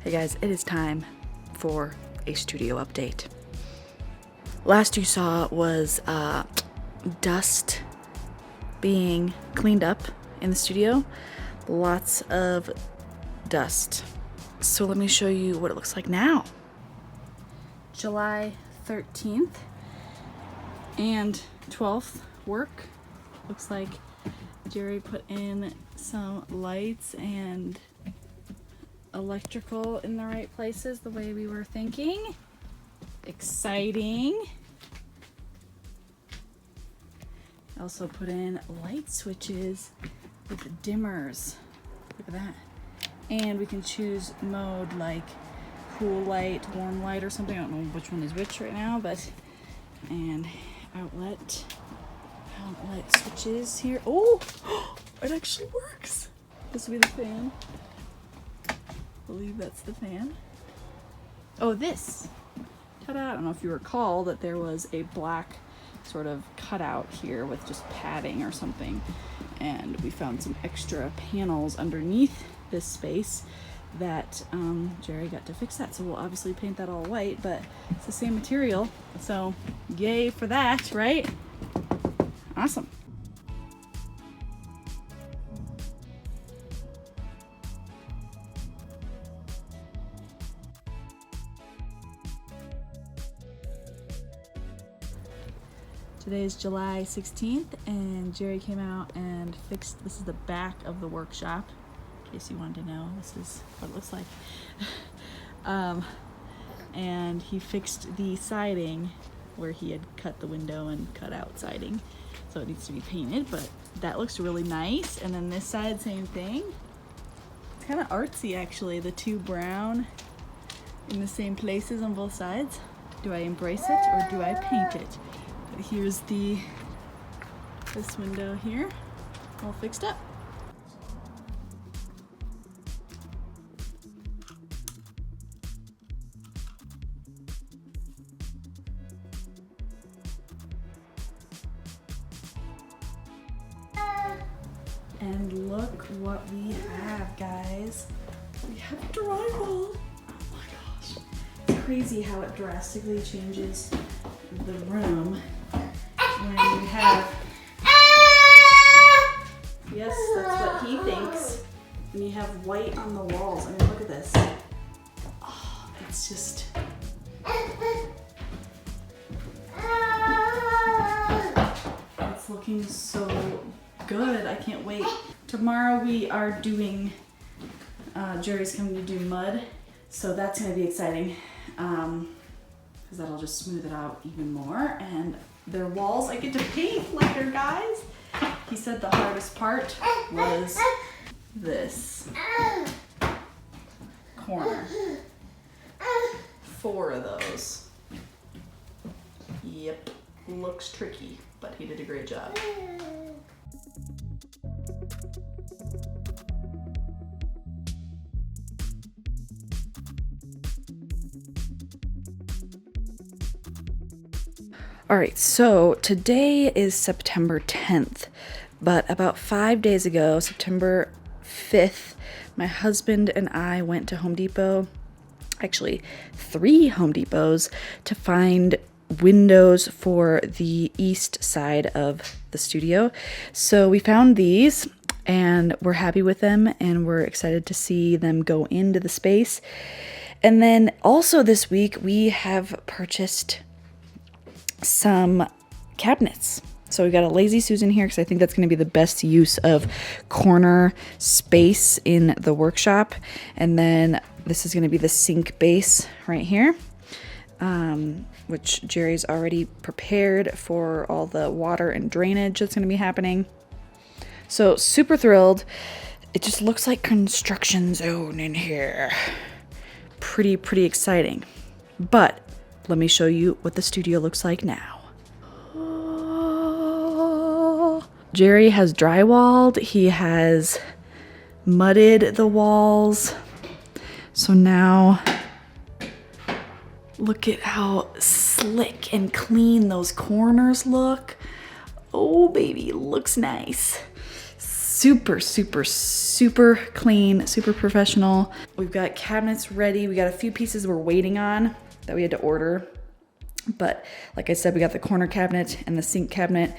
Hey guys, it is time for a studio update. Last you saw was dust being cleaned up in the studio. Lots of dust. So let me show you what it looks like now. July 13th and 12th work. Looks like Jerry put in some lights and electrical in the right places the way we were thinking. Exciting. Also put in light switches with dimmers. Look at that. And we can choose mode like cool light, warm light, or something. I don't know which one is which right now, but and outlet switches here. Oh, it actually works. This will be the fan. I believe that's the fan. Oh, this. Ta-da! I don't know if you recall that there was a black sort of cutout here with just padding or something, and we found some extra panels underneath this space that Jerry got to fix that. So we'll obviously paint that all white, but it's the same material, so yay for that, right? Awesome. Today is July 16th and Jerry came out and fixed, this is the back of the workshop, in case you wanted to know, this is what it looks like. And he fixed the siding where he had cut the window and cut out siding. So it needs to be painted, but that looks really nice. And then this side, same thing. It's kind of artsy actually, the two brown in the same places on both sides. Do I embrace it or do I paint it? But here's this window here, all fixed up. And look what we have, guys. We have drywall. Oh my gosh. It's crazy how it drastically changes the room when you have, yes, that's what he thinks, when you have white on the walls. I mean, look at this. Oh, it's just, it's looking so good. I can't wait. Tomorrow we are doing, Jerry's coming to do mud, so that's going to be exciting, because that'll just smooth it out even more. And their walls I get to paint later, guys. He said the hardest part was this corner. 4 of those. Yep, looks tricky, but he did a great job. All right, so today is September 10th, but about 5 days ago, September 5th, my husband and I went to Home Depot, actually 3 Home Depots, to find windows for the east side of the studio. So we found these and we're happy with them and we're excited to see them go into the space. And then also this week we have purchased some cabinets. So we got a Lazy Susan here because I think that's going to be the best use of corner space in the workshop. And then this is going to be the sink base right here, which Jerry's already prepared for all the water and drainage that's going to be happening. So super thrilled. It just looks like construction zone in here. Pretty exciting. But let me show you what the studio looks like now. Oh. Jerry has drywalled. He has mudded the walls. So now look at how slick and clean those corners look. Oh baby, looks nice. super, super, super clean, super professional. We've got cabinets ready. We got a few pieces we're waiting on that we had to order. But like I said, we got the corner cabinet and the sink cabinet,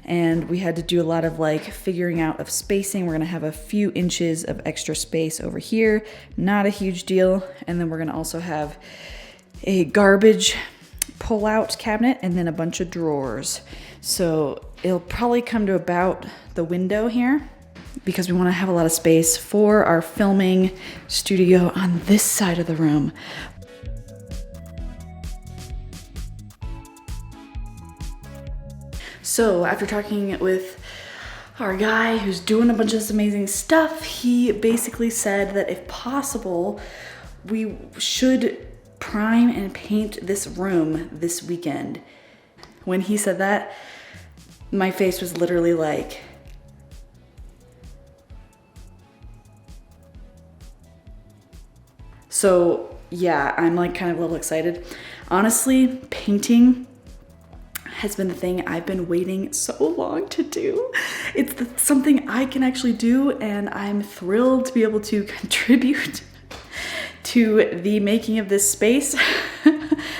and we had to do a lot of like figuring out of spacing. We're gonna have a few inches of extra space over here, not a huge deal. And then we're gonna also have a garbage pull-out cabinet and then a bunch of drawers. So it'll probably come to about the window here because we want to have a lot of space for our filming studio on this side of the room. So after talking with our guy who's doing a bunch of this amazing stuff, he basically said that if possible, we should prime and paint this room this weekend. When he said that, my face was literally like, so yeah, I'm like kind of a little excited. Honestly, painting has been the thing I've been waiting so long to do. It's something I can actually do, and I'm thrilled to be able to contribute to the making of this space.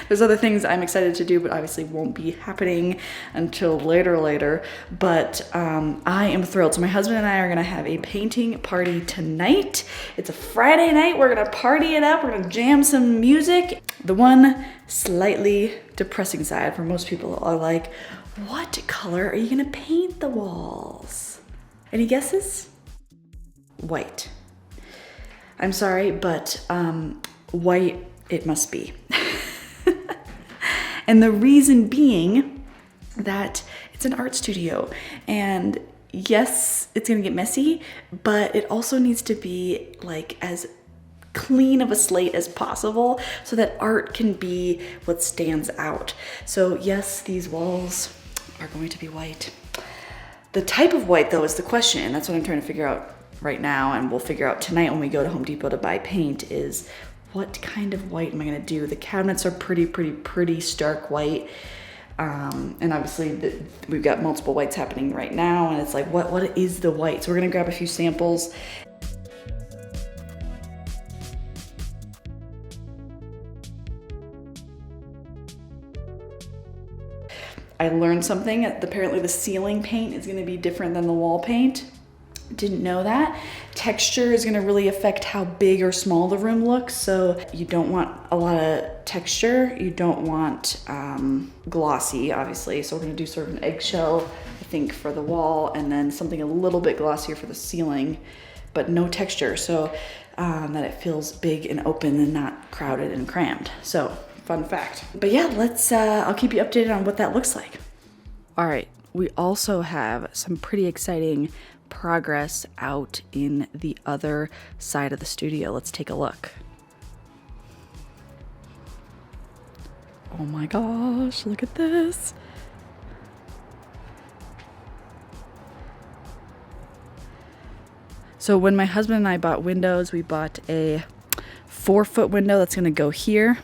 There's other things I'm excited to do, but obviously won't be happening until later. But I am thrilled. So my husband and I are gonna have a painting party tonight. It's a Friday night. We're gonna party it up. We're gonna jam some music. The one slightly depressing side for most people are like, what color are you gonna paint the walls? Any guesses? White. I'm sorry, but white it must be. And the reason being that it's an art studio, and yes, it's gonna get messy, but it also needs to be like as clean of a slate as possible so that art can be what stands out. So yes, these walls are going to be white. The type of white though is the question. That's what I'm trying to figure out right now, and we'll figure out tonight when we go to Home Depot to buy paint, is what kind of white am I gonna do? The cabinets are pretty stark white. And obviously we've got multiple whites happening right now, and it's like, what is the white? So we're gonna grab a few samples. I learned something. Apparently the ceiling paint is gonna be different than the wall paint. Didn't know that. Texture is gonna really affect how big or small the room looks. So you don't want a lot of texture. You don't want glossy, obviously. So we're gonna do sort of an eggshell, I think, for the wall, and then something a little bit glossier for the ceiling, but no texture. So that it feels big and open and not crowded and crammed. So fun fact. But yeah, I'll keep you updated on what that looks like. All right, we also have some pretty exciting progress out in the other side of the studio. Let's take a look. Oh my gosh, look at this. So when my husband and I bought windows, we bought a 4-foot window that's gonna go here,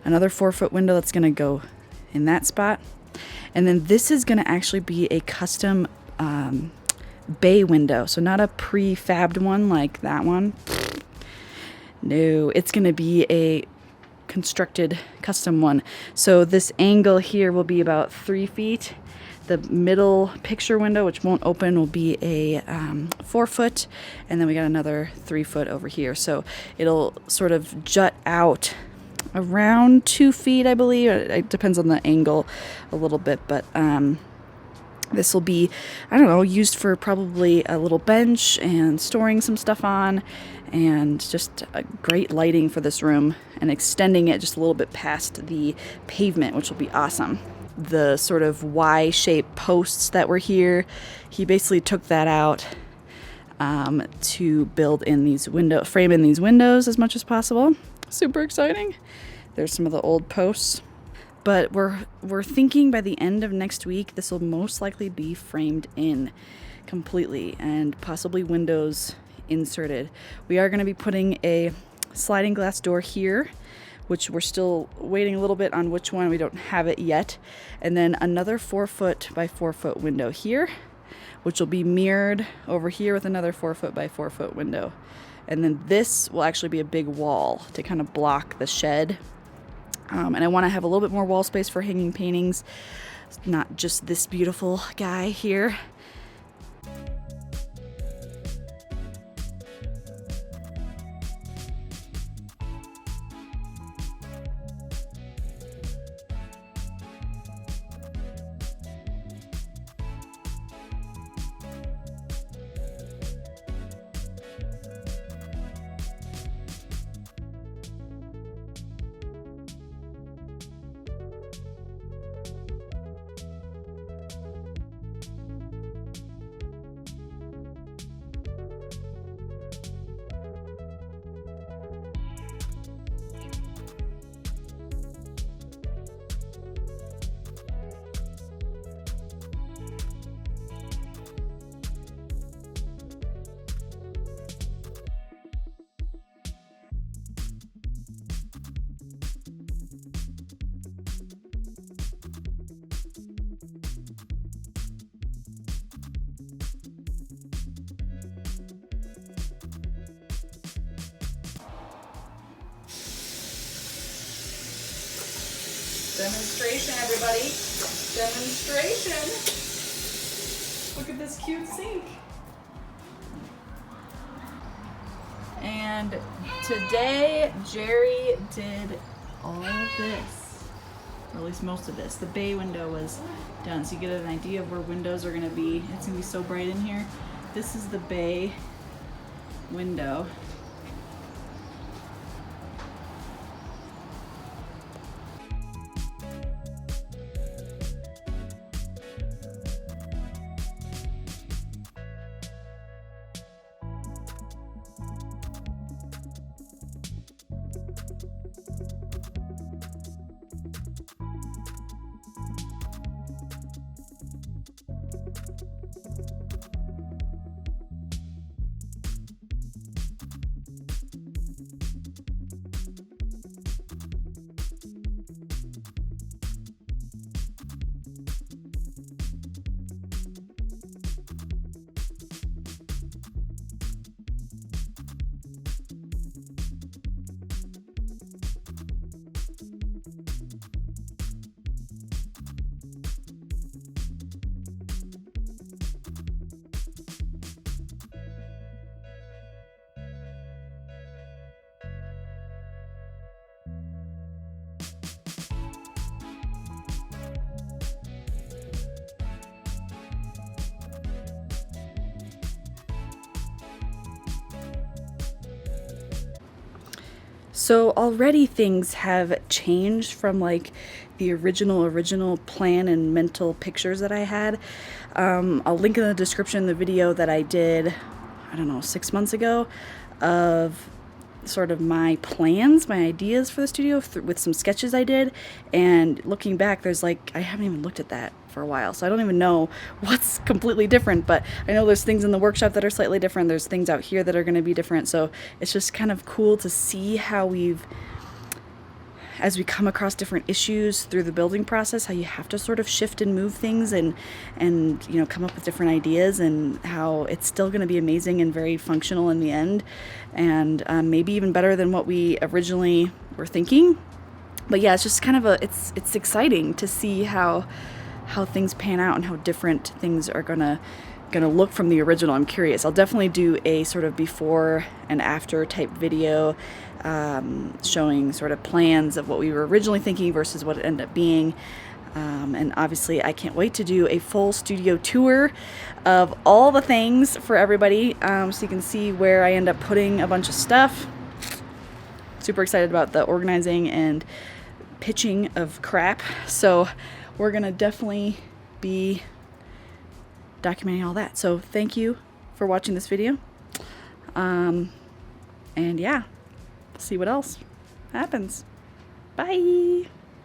another 4-foot window that's gonna go in that spot, and then this is gonna actually be a custom bay window. So not a prefabbed one like that one. No, it's gonna be a constructed custom one. So this angle here will be about 3 feet. The middle picture window, which won't open, will be a 4-foot, and then we got another 3-foot over here. So it'll sort of jut out around 2 feet, I believe. It depends on the angle a little bit, but this will be, I don't know, used for probably a little bench and storing some stuff on, and just a great lighting for this room, and extending it just a little bit past the pavement, which will be awesome. The sort of Y-shaped posts that were here, he basically took that out to build in these frame in these windows as much as possible. Super exciting. There's some of the old posts. But we're thinking by the end of next week, this will most likely be framed in completely, and possibly windows inserted. We are going to be putting a sliding glass door here, which we're still waiting a little bit on which one. We don't have it yet. And then another 4-foot by 4-foot window here. which will be mirrored over here with another 4-foot by 4-foot window. And then this will actually be a big wall to kind of block the shed. And I want to have a little bit more wall space for hanging paintings, not just this beautiful guy here. Demonstration, everybody. Demonstration. Look at this cute sink. And today, Jerry did all of this, or at least most of this. The bay window was done, so you get an idea of where windows are going to be. It's going to be so bright in here. This is the bay window. So already things have changed from like the original plan and mental pictures that I had. I'll link in the description the video that I did, I don't know, 6 months ago, of sort of my plans, my ideas for the studio with some sketches I did. And looking back, there's like, I haven't even looked at that for a while, so I don't even know what's completely different, but I know there's things in the workshop that are slightly different. There's things out here that are going to be different. So it's just kind of cool to see how as we come across different issues through the building process, how you have to sort of shift and move things and you know, come up with different ideas, and how it's still going to be amazing and very functional in the end, and maybe even better than what we originally were thinking. But yeah, it's just kind of it's exciting to see how things pan out and how different things are gonna look from the original. I'm curious. I'll definitely do a sort of before and after type video, showing sort of plans of what we were originally thinking versus what it ended up being. And obviously I can't wait to do a full studio tour of all the things for everybody, so you can see where I end up putting a bunch of stuff. Super excited about the organizing and pitching of crap. So we're gonna definitely be documenting all that. So thank you for watching this video. And yeah, see what else happens. Bye.